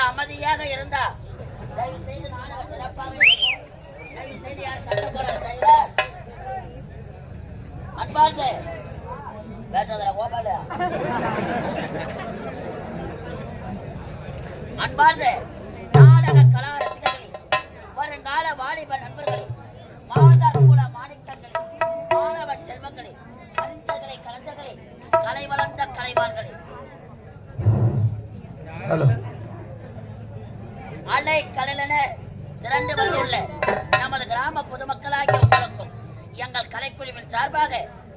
அமைதியாக இருந்தா தயவு செய்து நாடக சிறப்பாக இருக்கும். தயவு செய்து யார் சட்டம் போட செய்யல அன்பார்ந்து பேசாதரா கோபால அன்பார்ந்து நாடக கலா ரசிகர்களே, வருங்கால வாலிப நண்பர்களே, மாதர் குல மாணிக்கங்களே, மாணவ செல்வங்களே, அறிஞர்களே, கலைஞர்களே, கலை வளர்ந்த கலைவான்களே, அலை கடலென திரண்டு வந்துள்ள நமது கிராம பொதுமக்களாகிய உங்களுக்கும் எங்கள் கலைக்குழுவின் சார்பாக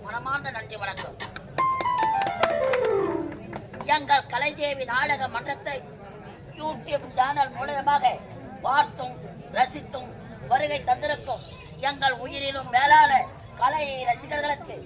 மனமார்ந்த நன்றி வணக்கம். எங்கள் கலைதேவி நாடக மன்றத்தை யூடியூப் சேனல் மூலமாக பார்த்தும் ரசித்தும் வருகை தந்திருக்கும் எங்கள் உயிரிலும் மேலான கலை ரசிகர்களுக்கு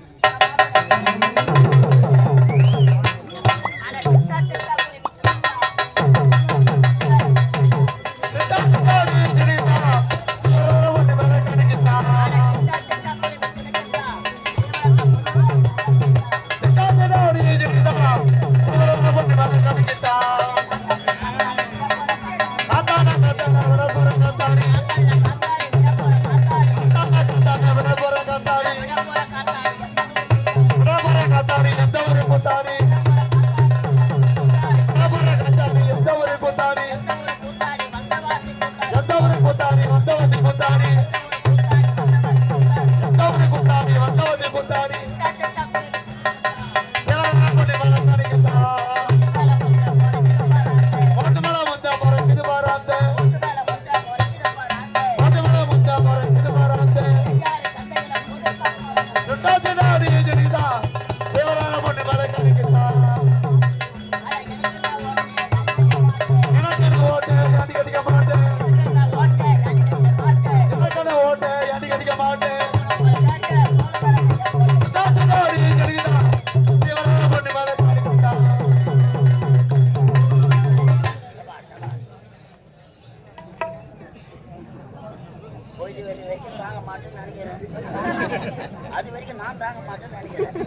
அது வரைக்கும் நான் தாங்க மாட்டேன்னு நினைக்கிறேன்.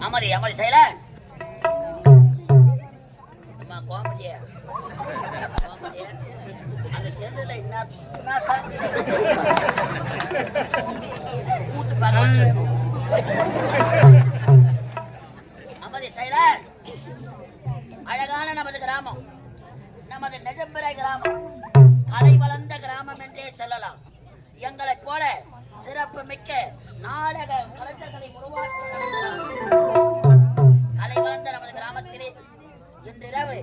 அமரி அமரி செய்யல கோமதிய அந்த செல்லுல கூத்து பார்க்க அமரி செய்யல. அழகான நமது கிராமம், நமது நெடும்பறை கிராமம், கலை வளர்ந்த கிராமம் என்றே சொல்லலாம். எங்களை போல சிறப்பு மிக்க நாடக கலைஞர்களை உருவாக்கி கலை வளர்ந்த நமது கிராமத்திலே இன்றிரவு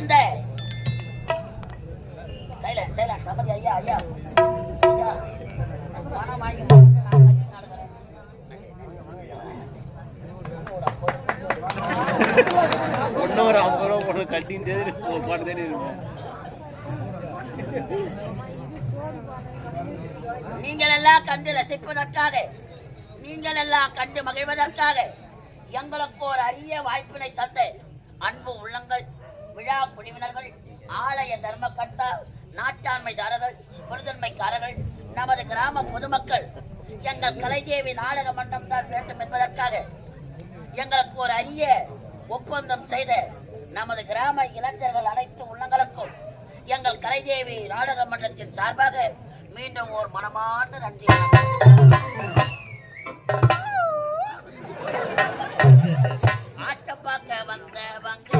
இந்த சமதி ஐயா ஐயா ஐயா பணம் வாங்கி ஒரு 50 ரூபா போட்டு கட்டின்னு பாட்டு தேடி இருக்கும். நீங்கள் எல்லாம் கண்டு ரசிப்பதற்காக, நீங்கள் எல்லாம் கண்டு மகிழ்வதற்காக எங்களுக்கு ஒரு அரிய வாய்ப்பினை தந்த அன்பு உள்ளங்கள், விழா குழுவினர்கள், ஆலய தர்மகர்த்தா, நாட்டாண்மைதாரர்கள், பொருதன்மைக்காரர்கள், நமது கிராம பொதுமக்கள், எங்கள் கலைதேவி நாடக மன்றம் தான் வேண்டும் என்பதற்காக எங்களுக்கு ஒரு அரிய ஒப்பந்தம் செய்த நமது கிராம இளைஞர்கள் அனைத்து உள்ளங்களுக்கும் எங்கள் கலைதேவி நாடக மன்றத்தின் சார்பாக மீண்டும் ஒரு மனமார்ந்த நன்றி. ஆட்டம் பார்க்க வந்தவங்க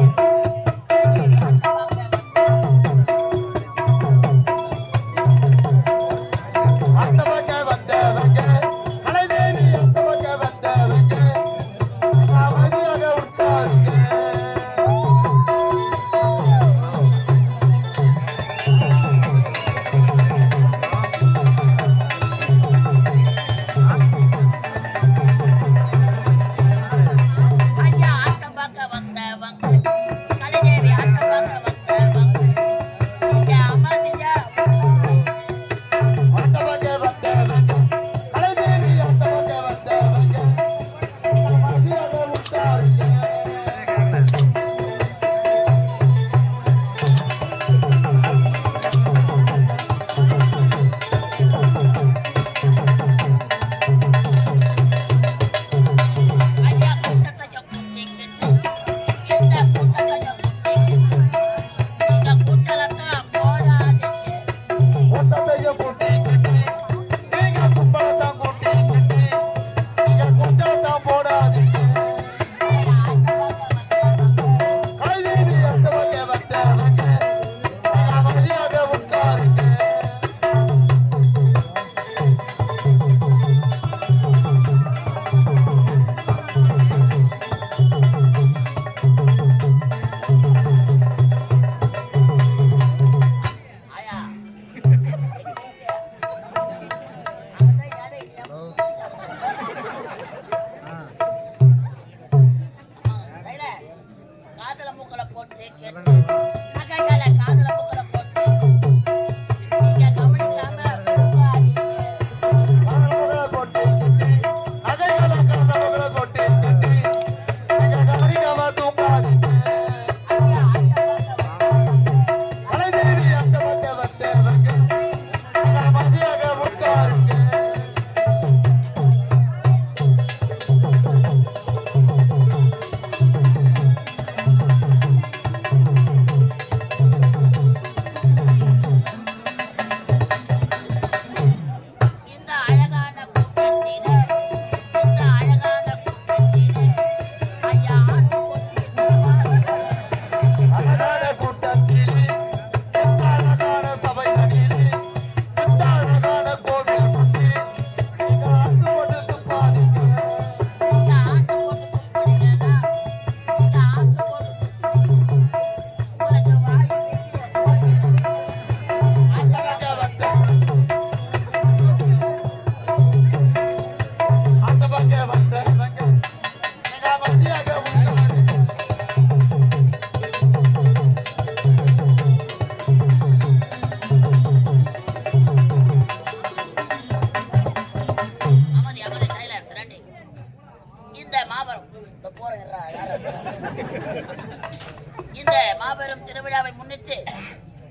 திருவிழாவை முன்னிட்டு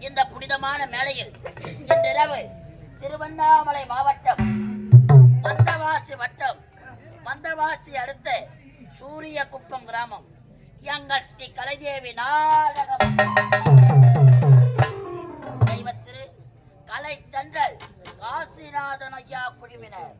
இந்த புனிதமான மேடையில் இன்றிரவு திருவண்ணாமலை மாவட்டம் வந்தவாசி வட்டம் வந்தவாசி அடுத்த சூரியகுப்பம் கிராமம் எங்கள் ஸ்ரீ கலைதேவி நாடகம் தெய்வத்திரு கலை தன்றல் காசிநாதன் ஐயா குழுவினர்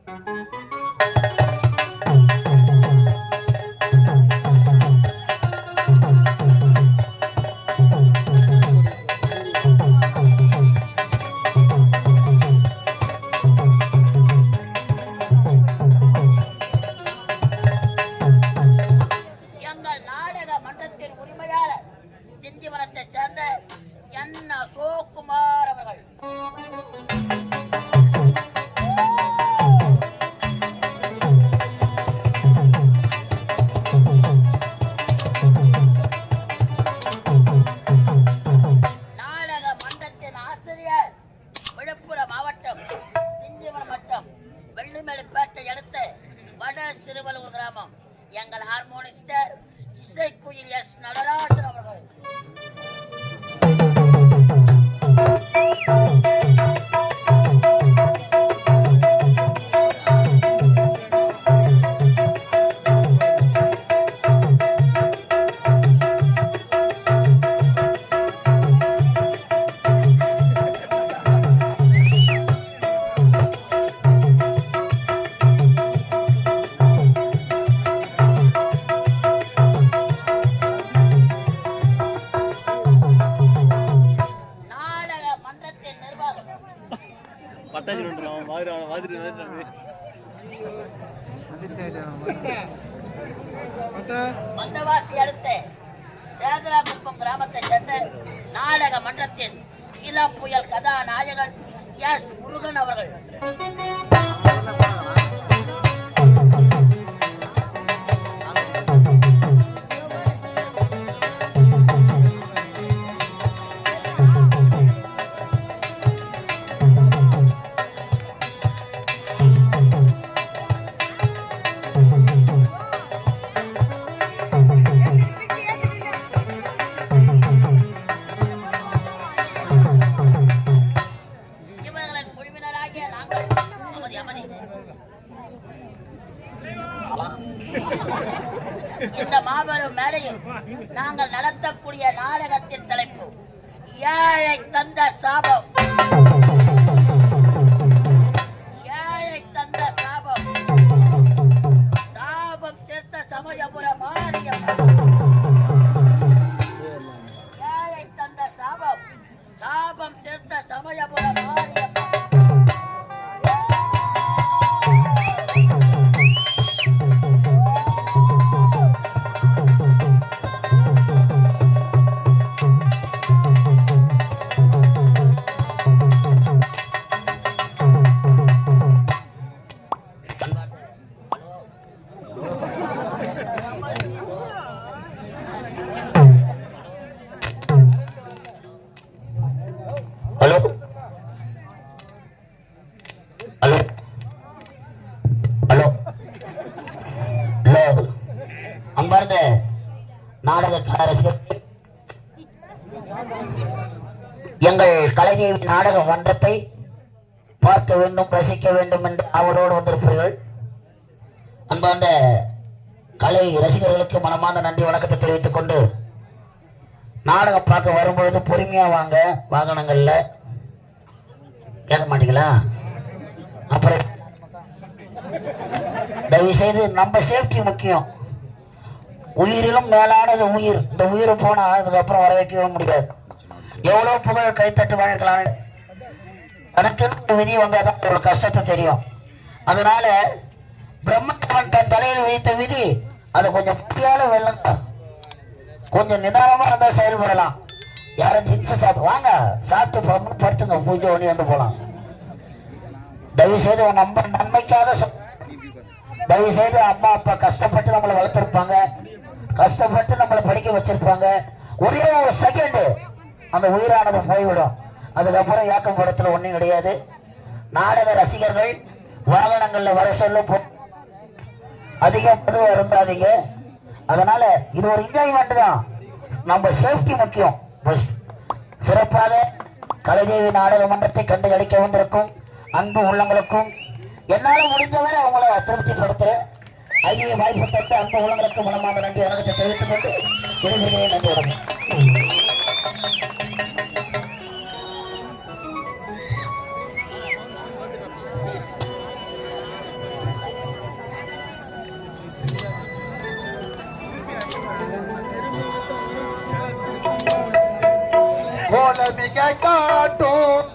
எங்கள் ஹார்மோனிஸ்டர் இசைக்குயில் எஸ் நடராஜன் அவர்கள். வந்தவாசி அடுத்த சேதராகுப்பம் கிராமத்தை சேர்ந்த நாடக மன்றத்தின் இளம் புயல் கதாநாயகன் எஸ் முருகன் அவர்கள். இந்த மாபெரும் மேடையில் நாங்கள் நடத்தக்கூடிய நாடகத்தின் தலைப்பு ஏழை தந்த சாபம். ஏழை தந்த சாபம், சாபம் தீர்த்த சமயபுர மாரியம்மன். ஏழை தந்த சாபம், சாபம் தீர்த்த சமயபுர மாரியம்மன். அன்பார்ந்த நாடகக்காரர்கள், எங்கள் கலைதேவி நாடக மன்றத்தை பார்க்க வேண்டும், ரசிக்க வேண்டும் என்று அவரோடு வந்திருப்பீர்கள். அன்பார்ந்த கலை ரசிகர்களுக்கு மனமார்ந்த நன்றி வணக்கத்தை தெரிவித்துக் கொண்டு, நாடகம் பார்க்க வரும்பொழுது பொறுமையா வாங்க. வாகனங்கள்ல கேட்க மாட்டீங்களா? அப்புறம் தயவு செய்து நம்ம சேஃப்டி முக்கியம். உயிரிலும் மேலானது உயிர். இந்த உயிரை போனா அதுக்கப்புறம் வர வைக்கவே முடியாது. எவ்வளவு புகழ் கைத்தட்டு வழங்கலாம், தனக்கு விதி வந்தாதான் ஒரு கஷ்டத்தை தெரியும். அதனால பிரம்மன் தன் தலையில் வைத்த விதி அதை கொஞ்சம் புத்தியால வெல்லுங்க. கொஞ்சம் நிதானமா இருந்தா செயல்படலாம். யாரும் ஜின்ஸ் சாப்பிட்டு வாங்க, சாப்பிட்டு படுத்துங்க, பூஜை பண்ணி வந்து போலாம். தயவு செய்து நம்ம நன்மைக்காக, தயவு செய்து அம்மா அப்பா கஷ்டப்பட்டு நம்மளை வளர்த்திருப்பாங்க, கஷ்டப்பட்டு நம்மளை படிக்க வச்சிருப்பாங்க. ஒரே ஒரு செகண்ட் அந்த உயிரானது போய்விடும். அதுக்கப்புறம் ஏக்கம் படத்துல ஒண்ணும் கிடையாது. நாடக ரசிகர்கள் வாகனங்கள்ல வர சொல்ல அதிகம் இருந்தாதீங்க. அதனால இது ஒரு என்ஜாய்மெண்ட் தான். நம்ம சேஃப்டி முக்கியம். சிறப்பாக கலைதேவி நாடகமன்றத்தை கண்டு களிக்க வந்திருக்கும் அன்பு உள்ளங்களுக்கும் என்னால முடிஞ்சவரை அவங்கள திருப்திப்படுத்துறேன். அதிக வாய்ப்பு தந்து அன்பு உள்ளங்களுக்கு மனமாக நன்றி வணக்கத்தை தெரிவித்துக் கொண்டு விரைவிலேயே நன்றி வணக்கம். மிக காட்டும்